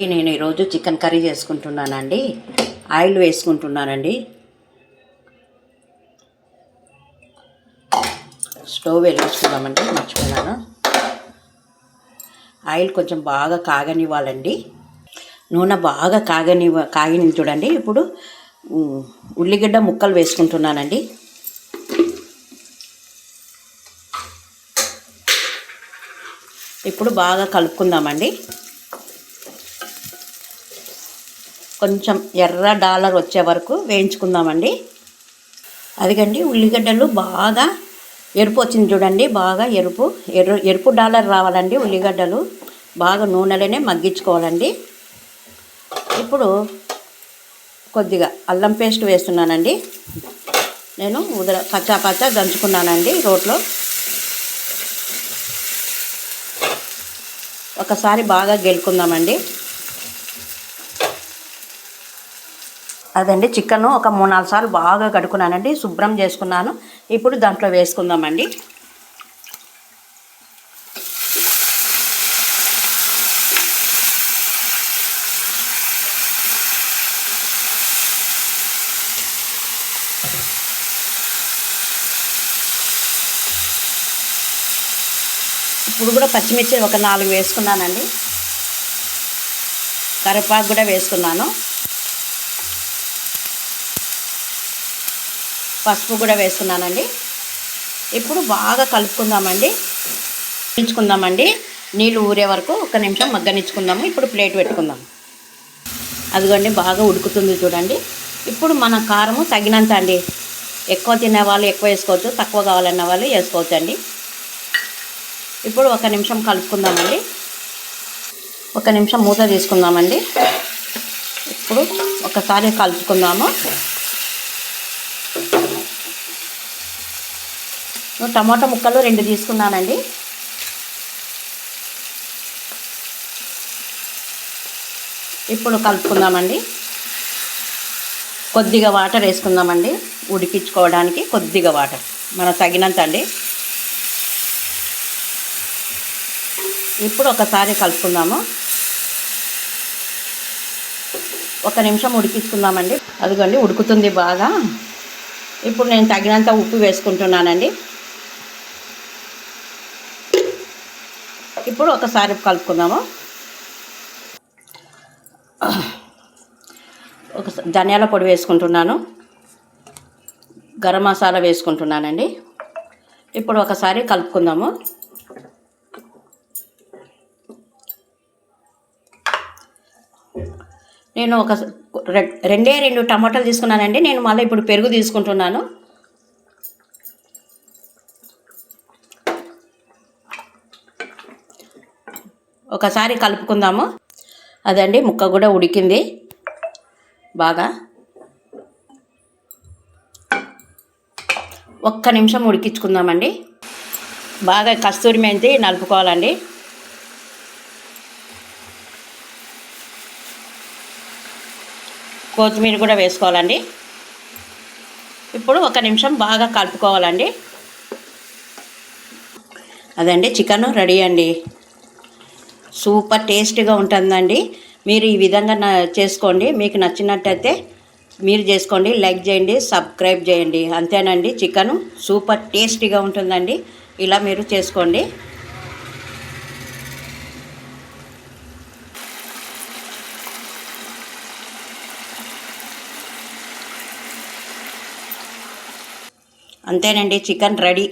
నేను ఈరోజు chicken curry చేసుకుంటున్నానండి. ఆయిల్ వేసుకుంటున్నానండి. స్టవ్ వెలిగించుకుందామండి, మర్చిపోయినాను. ఆయిల్ కొంచెం బాగా కాగనివ్వాలండి. నూనె బాగా కాగిన చూడండి. ఇప్పుడు ఉల్లిగడ్డ ముక్కలు వేసుకుంటున్నానండి. ఇప్పుడు బాగా కలుపుకుందామండి. కొంచెం ఎర్ర డాలర్ వచ్చే వరకు వేయించుకుందామండి. అదిగండి, ఉల్లిగడ్డలు బాగా ఎరుపు వచ్చింది చూడండి. బాగా ఎరుపు డాలర్ రావాలండి. ఉల్లిగడ్డలు బాగా నూనెలోనే మగ్గించుకోవాలండి. ఇప్పుడు కొద్దిగా అల్లం పేస్ట్ వేస్తున్నానండి. నేను పచ్చా దంచుకున్నానండి రోట్లో. ఒకసారి బాగా గెలుకుందామండి. అదండి, చికెన్ ఒక 3-4 సార్లు బాగా కడుక్కున్నానండి, శుభ్రం చేసుకున్నాను. ఇప్పుడు దాంట్లో వేసుకుందామండి. ఇప్పుడు కూడా పచ్చిమిర్చి ఒక 4 వేసుకున్నానండి. కరివేపాకు కూడా వేసుకున్నాను. పసుపు కూడా వేసుకున్నానండి. ఇప్పుడు బాగా కలుపుకుందామండి, మగ్గించుకుందామండి. నీళ్ళు ఊరే వరకు 1 నిమిషం మగ్గనిచ్చుకుందాము. ఇప్పుడు ప్లేట్ పెట్టుకుందాం. అదిగోండి, బాగా ఉడుకుతుంది చూడండి. ఇప్పుడు మన కారము తగినంత అండి. ఎక్కువ తినే వాళ్ళు ఎక్కువ వేసుకోవచ్చు, తక్కువ కావాలన్న వాళ్ళు వేసుకోవచ్చు అండి. ఇప్పుడు 1 నిమిషం కలుపుకుందామండి. 1 నిమిషం మూత తీసుకుందామండి. ఇప్పుడు ఒకసారి కలుపుకుందాము. టమాటా ముక్కలు 2 తీసుకున్నానండి. ఇప్పుడు కలుపుకుందామండి. కొద్దిగా వాటర్ వేసుకుందామండి, ఉడికించుకోవడానికి కొద్దిగా వాటర్ మన తగినంత అండి. ఇప్పుడు ఒకసారి కలుపుకుందాము. 1 నిమిషం ఉడికించుకుందామండి. అదిగోండి, ఉడుకుతుంది బాగా. ఇప్పుడు నేను తగినంత ఉప్పు వేసుకుంటున్నానండి. ఇప్పుడు ఒకసారి కలుపుకుందాము. ధనియాల పొడి వేసుకుంటున్నాను, గరం మసాలా వేసుకుంటున్నానండి. ఇప్పుడు ఒకసారి కలుపుకుందాము. నేను 2 టమాటాలు తీసుకున్నానండి. నేను మళ్ళీ ఇప్పుడు పెరుగు తీసుకుంటున్నాను. ఒకసారి కలుపుకుందాము. అదండి, ముక్క కూడా ఉడికింది బాగా. 1 నిమిషం ఉడికించుకుందామండి. బాగా కస్తూరి మెంతి నలుపుకోవాలండి. కొత్తిమీర కూడా వేసుకోవాలండి. ఇప్పుడు 1 నిమిషం బాగా కలుపుకోవాలండి. అదండి, చికెన్ రెడీ అండి. సూపర్ టేస్టీగా ఉంటుందండి. మీరు ఈ విధంగా చేసుకోండి. మీకు నచ్చినట్టయితే మీరు చేసుకోండి, లైక్ చేయండి, సబ్స్క్రైబ్ చేయండి. అంతేనండి, చికెను సూపర్ టేస్టీగా ఉంటుందండి. ఇలా మీరు చేసుకోండి. అంతేనండి, చికెన్ రెడీ.